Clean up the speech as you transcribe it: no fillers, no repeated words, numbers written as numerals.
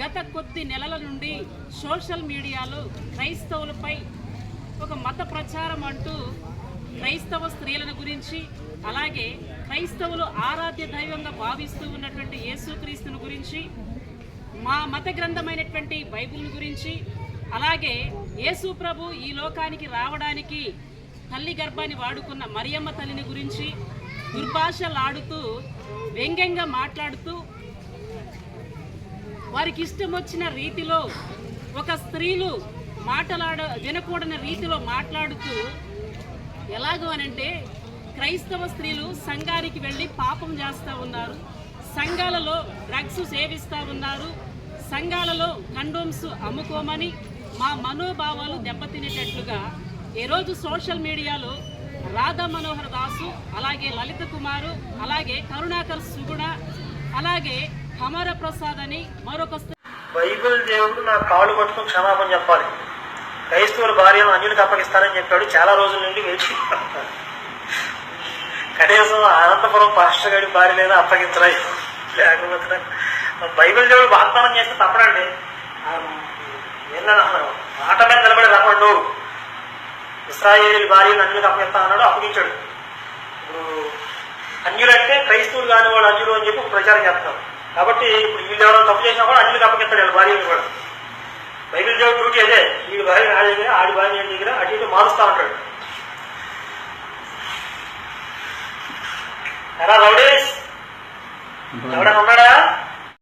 గత కొద్ది నెలల నుండి సోషల్ మీడియాలో క్రైస్తవులపై ఒక మత ప్రచారం అంటూ క్రైస్తవ స్త్రీలను గురించి, అలాగే క్రైస్తవులు ఆరాధ్య దైవంగా భావిస్తూ ఉన్నటువంటి యేసుక్రీస్తుని గురించి, మా మత గ్రంథమైనటువంటి బైబిల్ని గురించి, అలాగే యేసు ప్రభు ఈ లోకానికి రావడానికి తల్లి గర్భాన్ని వాడుకున్న మరియమ్మ తల్లిని గురించి దుర్భాషలాడుతూ వ్యంగ్యంగా మాట్లాడుతూ వారికి ఇష్టం వచ్చిన రీతిలో ఒక స్త్రీలు వినకూడని రీతిలో మాట్లాడుతూ ఎలాగో అనంటే క్రైస్తవ స్త్రీలు సంఘానికి వెళ్ళి పాపం చేస్తూ ఉన్నారు, సంఘాలలో డ్రగ్స్ సేవిస్తూ ఉన్నారు, సంఘాలలో కండోమ్స్ అమ్ముకోమని మా మనోభావాలు దెబ్బతినేటట్లుగా ఈరోజు సోషల్ మీడియాలో రాధా మనోహర్ దాసు, అలాగే లలిత కుమారు, అలాగే కరుణాకర్ సుగుణ, అలాగే అమర ప్రసాద్ అని మరొక బైబిల్ దేవుడు నా కాళ్ళు పట్టుకుని క్షమాపణ చెప్పాలి, క్రైస్తవుల భార్యను అన్యులకు అప్పగిస్తానని చెప్పాడు. చాలా రోజుల నుండి వేచి కనీసం అనంతపురం పాస్టర్ గారి భార్య లేదా అప్పగించరా, లేకపోతే బైబిల్ దేవుడు వాగ్దానం చేస్తే తప్పడండి. మాట మీద నిలబడి తప్పడు. ఇశ్రాయేలు భార్యను అన్యులకు అప్పగిస్తా అన్నాడు, అప్పగించాడు. ఇప్పుడు అన్యులంటే క్రైస్తవులు కాని వాడు అన్యులు అని చెప్పి ప్రచారం చేస్తున్నారు. కాబట్టి ఇప్పుడు వీళ్ళు ఎవరైనా తప్పు చేసినా కూడా అన్యులకు అప్పగిస్తాడు వాళ్ళ భార్యను కూడా. బైబిల్ దేవుడు డ్యూటీ అదే, వీడి భార్య నా దగ్గర, ఆడి భార్య నేను దగ్గర అటు ఇటు మారుస్తా ఉంటాడు. ఎలా రౌడీస్ ఎవడన్నా ఉన్నాడా?